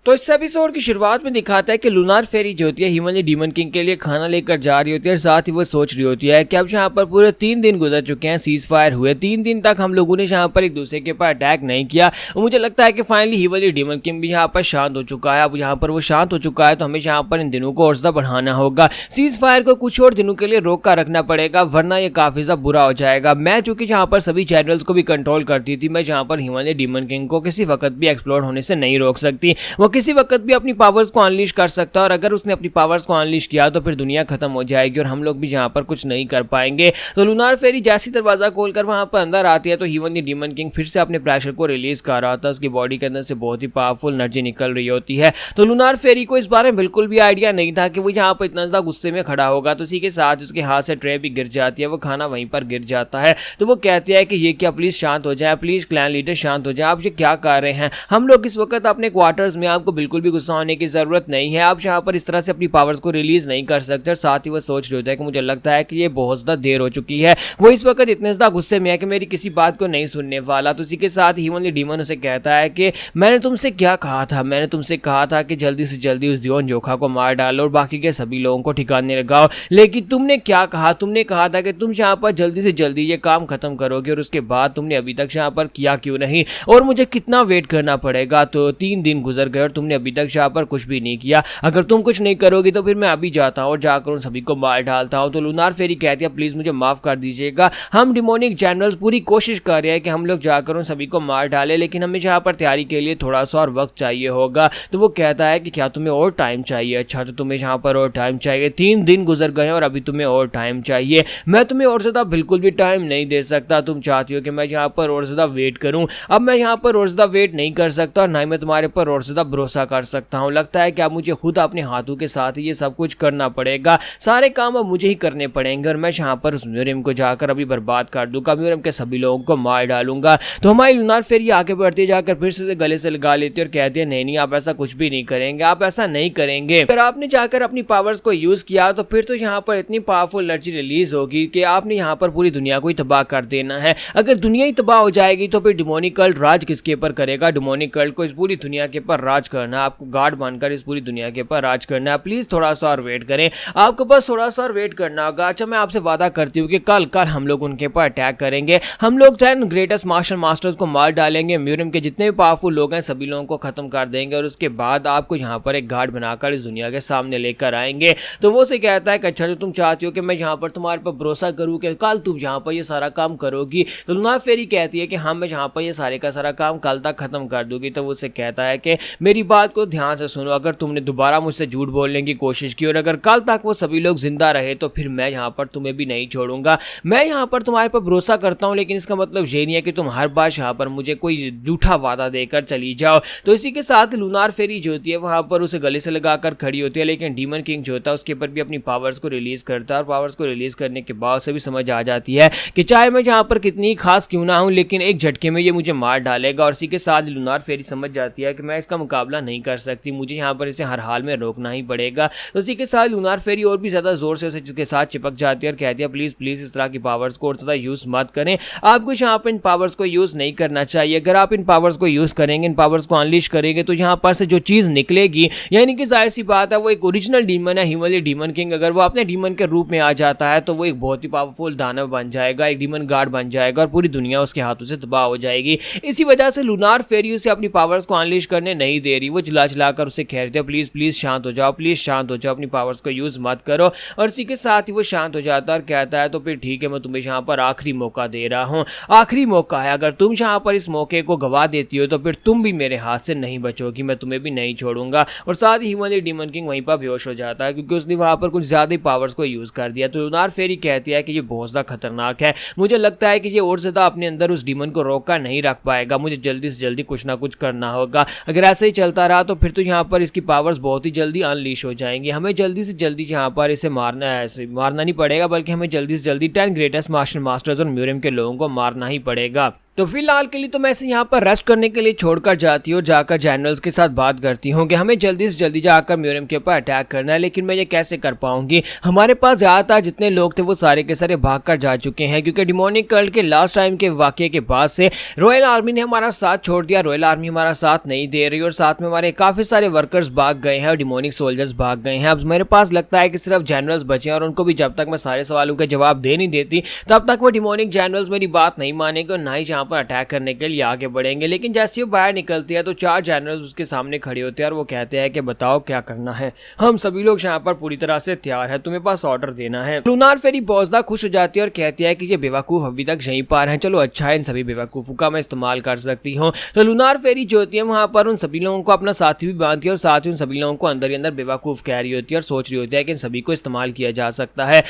तो इस एपिसोड की शुरुआत में दिखाता है कि लूनार फेरी जो होती है ह्यूमन डीमन किंग के लिए खाना लेकर जा रही होती है और साथ ही वो सोच रही होती है कि अब यहाँ पर पूरे 3 दिन गुजर चुके हैं, सीज फायर हुए 3 दिन तक हम लोगों ने यहाँ पर एक दूसरे के ऊपर अटैक नहीं किया और मुझे लगता है कि फाइनली ह्यूमन डीमन किंग भी यहाँ पर शांत हो चुका है। अब यहाँ पर वो शांत हो चुका है तो हमें यहाँ पर इन दिनों को और ज्यादा बढ़ाना होगा, सीज फायर को कुछ और दिनों के लिए रोक कर रखना पड़ेगा वरना ये काफी ज्यादा बुरा हो जाएगा। मैं चूंकि यहाँ पर सभी चैनल्स को भी कंट्रोल करती थी, मैं यहाँ पर ह्यूमन डीमन किंग को किसी वक्त भी एक्सप्लोर होने से नहीं रोक सकती, वो किसी वक्त भी अपनी पावर्स को अनलीश कर सकता है और अगर उसने अपनी पावर्स को अनलीश किया तो फिर दुनिया खत्म हो जाएगी और हम लोग भी यहाँ पर कुछ नहीं कर पाएंगे। तो लूनार फेरी जैसी दरवाजा खोलकर वहां पर अंदर आती है तो ह्यूमन डीमन किंग फिर से अपने प्रेशर को रिलीज कर रहा था, उसकी बॉडी के अंदर से बहुत ही पावरफुल एनर्जी निकल रही होती है। तो लूनार फेरी को इस बारे में बिल्कुल भी आइडिया नहीं था कि वो यहाँ पर इतना ज्यादा गुस्से में खड़ा होगा, तो इसी के साथ उसके हाथ से ट्रे भी गिर जाती है, वो खाना वहीं पर गिर जाता है। तो वो कहती है कि ये क्या, प्लीज शांत हो जाए, प्लीज क्लैन लीडर शांत हो जाए, आप ये क्या कर रहे हैं, हम लोग इस वक्त अपने क्वार्टर्स में, आपको बिल्कुल भी गुस्सा होने की जरूरत नहीं है, आप यहाँ पर इस तरह से अपनी पावर्स को रिलीज नहीं कर सकते। और साथ ही वो सोच रहे होता है कि मुझे लगता है कि ये बहुत ज्यादा देर हो चुकी है, वो इस वक्त इतने ज्यादा गुस्से में है कि मेरी किसी बात को नहीं सुनने वाला। तो इसी के साथ ह्यूमन डीमन उसे कहता है कि मैंने तुमसे क्या कहा था, मैंने तुमसे कहा था कि जल्दी से जल्दी उस दियोन जोखा को मार डालो और बाकी के सभी लोगों को ठिकाने लगाओ, लेकिन तुमने क्या कहा, तुमने कहा था कि तुम यहाँ पर जल्दी से जल्दी ये काम खत्म करोगे और उसके बाद तुमने अभी तक यहाँ पर किया क्यों नहीं और मुझे कितना वेट करना पड़ेगा। तो 3 दिन गुजर गए और तुमने अभी तक यहाँ पर कुछ भी नहीं किया, अगर तुम कुछ नहीं करोगी तो फिर मैं अभी जाता हूँ और जाकर उन सभी को मार डालता हूँ। तो लूनार फेरी कहती है प्लीज मुझे माफ कर दीजिएगा, हम डिमोनिक जनरल्स पूरी कोशिश कर रहे हैं कि हम लोग जाकर उन सभी को मार डालें, लेकिन हमें यहाँ पर तैयारी के लिए थोड़ा सा और वक्त चाहिए होगा। तो वो कहता है कि क्या तुम्हें और टाइम चाहिए, अच्छा तो तुम्हें यहाँ पर और टाइम चाहिए, 3 दिन गुजर गए और अभी तुम्हें और टाइम चाहिए, मैं तुम्हें और ज्यादा बिल्कुल भी टाइम नहीं दे सकता, तुम चाहती हो कि मैं यहाँ पर और ज्यादा वेट करूँ, अब मैं यहाँ पर और ज्यादा वेट नहीं कर सकता और ना ही मैं तुम्हारे पर और ज्यादा भरोसा कर सकता हूँ, लगता है कि अब मुझे खुद अपने हाथों के साथ ये सब कुछ करना पड़ेगा, सारे काम अब मुझे ही करने पड़ेंगे और मैं यहाँ पर उस म्यूजियम को जाकर अभी बर्बाद कर दूंगा, म्यूजियम के सभी लोगों को मार डालूंगा। तो हमारी लूनार फेरी आगे बढ़ती जाकर फिर से गले से लगा लेती है और कहती है नहीं आप ऐसा कुछ भी नहीं करेंगे, आप ऐसा नहीं करेंगे, अगर आपने जाकर अपनी पावर्स को यूज किया तो फिर तो यहाँ पर इतनी पावरफुल एनर्जी रिलीज होगी कि आपने यहाँ पर पूरी दुनिया को ही तबाह कर देना है, अगर दुनिया ही तबाह हो जाएगी तो फिर डिमोनिक कल्ट राज किसके ऊपर करेगा, डिमोनिक कल्ट को इस पूरी दुनिया के ऊपर राज करना, आपको गार्ड बनकर इस पूरी दुनिया के ऊपर राज करना है, प्लीज थोड़ा सा और वेट करें, आपको बस थोड़ा सा और वेट करना होगा। अच्छा मैं आपसे वादा करती हूँ कि कल हम लोग उनके ऊपर अटैक करेंगे, हम लोग 10 ग्रेटेस्ट मार्शल मास्टर्स को मार डालेंगे, म्यूजियम के जितने भी पावरफुल लोग हैं सभी लोगों को खत्म कर देंगे और उसके बाद आपको यहाँ पर एक गार्ड बनाकर इस दुनिया के सामने लेकर आएंगे। तो वो से कहता है कि अच्छा तो तुम चाहती हो कि मैं यहाँ पर तुम्हारे पर भरोसा करूँ कि कल तुम यहाँ पर ये सारा काम करोगी। तो लूनार फेरी कहती है कि हाँ मैं यहाँ पर ये सारे का सारा काम कल तक खत्म कर दूंगी। तो वो से कहता है कि मेरी बात को ध्यान से सुनो, अगर तुमने दोबारा मुझसे झूठ बोलने की कोशिश की और अगर कल तक वो सभी लोग जिंदा रहे तो फिर मैं यहाँ पर तुम्हें भी नहीं छोड़ूंगा, मैं यहाँ पर तुम्हारे पर भरोसा करता हूँ, लेकिन इसका मतलब ये नहीं है कि तुम हर बार यहाँ पर मुझे कोई झूठा वादा देकर चली जाओ। तो इसी के साथ लूनार फेरी जो होती है वहां पर उसे गले से लगाकर खड़ी होती है, लेकिन डीमन किंग जो होता है उसके ऊपर भी अपनी पावर्स को रिलीज करता है और पावर्स को रिलीज करने के बाद से भी समझ आ जाती है कि चाहे मैं यहाँ पर कितनी खास क्यों ना हूँ लेकिन एक झटके में ये मुझे मार डालेगा। और इसी के साथ लूनार फेरी समझ जाती है कि मैं इसका मुकाबला नहीं कर सकती, मुझे यहाँ पर इसे हर हाल में रोकना ही पड़ेगा। तो इसी के साथ लूनार फेरी और भी ज्यादा जोर से उसके साथ चिपक जाती है और कहती है प्लीज प्लीज इस तरह की पावर्स को और ज्यादा यूज मत करें, आपको यहाँ पर इन पावर्स को यूज नहीं करना चाहिए, अगर आप इन पावर्स को यूज करेंगे, इन पावर्स को अनलीश करेंगे तो यहाँ पर से जो चीज निकलेगी यानी कि जाहिर सी बात है वो एक ओरिजिनल डीमन है, ह्यूमन डीमन किंग अगर वो अपने डीमन के रूप में आ जाता है तो वो एक बहुत ही पावरफुल दानव बन जाएगा, एक डीमन गार्ड बन जाएगा और पूरी दुनिया उसके हाथों से तबाह हो जाएगी। इसी वजह से लूनार फेरी उसे अपनी पावर्स को अनलीश करने नहीं दे रही, वो चिल्ला चिल्लाकर उसे कह रही है प्लीज प्लीज शांत हो जाओ, प्लीज शांत हो जाओ, अपनी पावर्स को यूज मत करो। और इसी के साथ ही वो शांत हो जाता है और कहता है तो फिर ठीक है मैं तुम्हें यहाँ पर आखिरी मौका दे रहा हूँ, आखिरी मौका है, अगर तुम यहाँ पर इस मौके को गवा देती हो तो फिर तुम भी मेरे हाथ से नहीं बचोगी, मैं तुम्हें भी नहीं छोड़ूंगा। और साथ ही ह्यूमन डीमन किंग वहीं पर बेहोश हो जाता है क्योंकि उसने वहां पर कुछ ज्यादा ही पावर्स को यूज कर दिया। तो लूनार फेरी कहती है कि ये बहुत ज्यादा खतरनाक है, मुझे लगता है कि ये और ज्यादा अपने अंदर उस डीमन को रोका नहीं रख पाएगा, मुझे जल्दी से जल्दी कुछ ना कुछ करना होगा, अगर ऐसे ही चलता रहा तो फिर तो यहाँ पर इसकी पावर्स बहुत ही जल्दी अनलीश हो जाएंगी, हमें जल्दी से जल्दी यहाँ पर इसे मारना नहीं पड़ेगा बल्कि हमें जल्दी से जल्दी 10 ग्रेटेस्ट मार्शल मास्टर्स और म्यूजियम के लोगों को मारना ही पड़ेगा। तो फिलहाल के लिए तो मैं इसे यहाँ पर रेस्ट करने के लिए छोड़कर जाती हूँ, जाकर जनरल्स के साथ बात करती हूँ कि हमें जल्दी से जल्दी जाकर म्यूरियम के ऊपर अटैक करना है, लेकिन मैं ये कैसे कर पाऊंगी। हमारे पास ज़्यादातर जितने लोग थे वो सारे के सारे भाग कर जा चुके हैं, क्योंकि डिमोनिक कल्ट के लास्ट टाइम के वाकये के बाद से रॉयल आर्मी ने हमारा साथ छोड़ दिया। रॉयल आर्मी हमारा साथ नहीं दे रही और साथ में हमारे काफ़ी सारे वर्कर्स भाग गए हैं और डिमोनिक सोल्जर्स भाग गए हैं। अब मेरे पास लगता है कि सिर्फ जनरल्स बचे हैं और उनको भी जब तक मैं सारे सवालों के जवाब दे नहीं देती तब तक वो डिमोनिक जनरल्स मेरी बात नहीं मानेंगे और ना ही जहाँ पर अटैक करने के लिए आगे बढ़ेंगे। लेकिन जैसे वो बाहर निकलती है तो 4 जनरल्स उसके सामने खड़े होते हैं और वो कहते हैं कि बताओ क्या करना है। हम सभी लोग यहाँ पर पूरी तरह से तैयार है, तुम्हें पास ऑर्डर देना है। लूनार फेरी बोजदा खुश हो जाती है और कहती है कि ये बेवकूफ अभी तक यहीं पर हैं, चलो अच्छा है इन सभी बेवकूफों का मैं इस्तेमाल कर सकती हूँ। तो लूनार फेरी जो होती है वहाँ पर उन सभी लोगों को अपना साथी भी बांधती है और साथ ही उन सभी लोगों को अंदर ही अंदर बेवकूफ कह रही होती है और सोच रही होती है कि इन सभी को इस्तेमाल किया जा सकता है।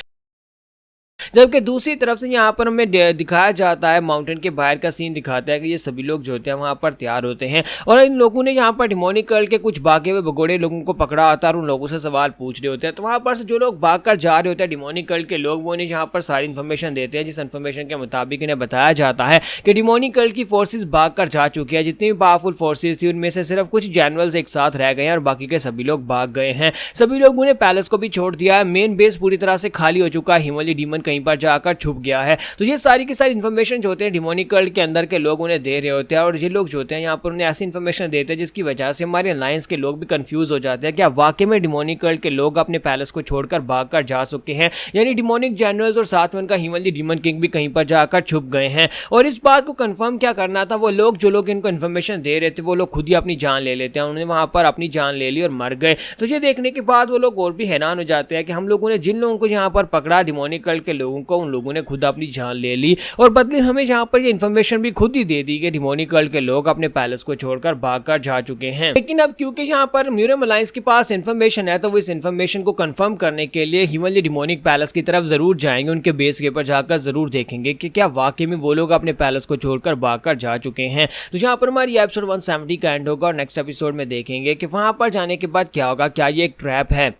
जबकि दूसरी तरफ से यहाँ पर हमें दिखाया जाता है, माउंटेन के बाहर का सीन दिखाता है कि ये सभी लोग जो होते हैं वहाँ पर तैयार होते हैं और इन लोगों ने यहाँ पर डिमोनिक कल्ट के कुछ भागे हुए भगोड़े लोगों को पकड़ा आता है और उन लोगों से सवाल पूछ रहे होते हैं। तो वहाँ पर से जो लोग भाग कर जा रहे होते हैं डिमोनिक कल्ट के लोग, वो इन्हें यहाँ पर सारी इन्फॉर्मेशन देते हैं, जिस इन्फॉर्मेशन के मुताबिक इन्हें बताया जाता है कि डिमोनिक कल्ट की फोर्सेज भाग कर जा चुकी है। जितनी भी पावरफुल फोर्सेज थी उनमें से सिर्फ कुछ जनरल्स एक साथ रह गए हैं और बाकी के सभी लोग भाग गए हैं। सभी लोगों ने पैलेस को भी छोड़ दिया है, मेन बेस पूरी तरह से खाली हो चुका है, हिमालय डीमन कहीं पर जाकर छुप गया है। तो ये सारी की सारी इन्फॉर्मेशन जो होते हैं डिमोनिक कल्ट के अंदर के लोग उन्हें दे रहे होते हैं और ये लोग जो होते हैं यहाँ पर उन्हें ऐसी इन्फॉर्मेशन देते हैं जिसकी वजह से हमारे अलायंस के लोग भी कंफ्यूज हो जाते हैं कि वाकई में डिमोनिक कल्ट के लोग अपने पैलेस को छोड़कर भागकर जा चुके हैं, यानी डिमोनिक जनरल्स और साथ में उनका हिमालय डीमन किंग भी कहीं पर जाकर छुप गए हैं। और इस बात को कंफर्म क्या करना था, वो लोग जो लोग इनको इन्फॉर्मेशन दे रहे थे वो लोग खुद ही अपनी जान ले लेते हैं। उन्होंने वहां पर अपनी जान ले ली और मर गए। तो ये देखने के बाद वो लोग और भी हैरान हो जाते हैं कि हम लोगों ने जिन लोगों को यहाँ पर पकड़ा डिमोनिक कल्ट के लोगों को, उन लोगों ने खुद अपनी जान ले ली और बदले हमें यहाँ पर ये इन्फॉर्मेशन भी खुद ही दे दी कि डिमोनिक कल्ट के लोग अपने पैलेस को छोड़कर भागकर जा चुके हैं। लेकिन अब क्योंकि यहाँ पर म्यूरियम अलायंस के पास इन्फॉर्मेशन है तो वो इस इन्फॉर्मेशन को कंफर्म करने के लिए हिमालय डिमोनिक पैलेस की तरफ जरूर जाएंगे, उनके बेस के ऊपर जाकर जरूर देखेंगे कि क्या वाकई में वो लोग अपने पैलेस को छोड़कर भागकर जा चुके हैं। तो यहाँ पर हमारी एपिसोड 170 का एंड होगा और नेक्स्ट एपिसोड में देखेंगे कि वहां पर जाने के बाद क्या होगा, क्या ये एक ट्रैप है।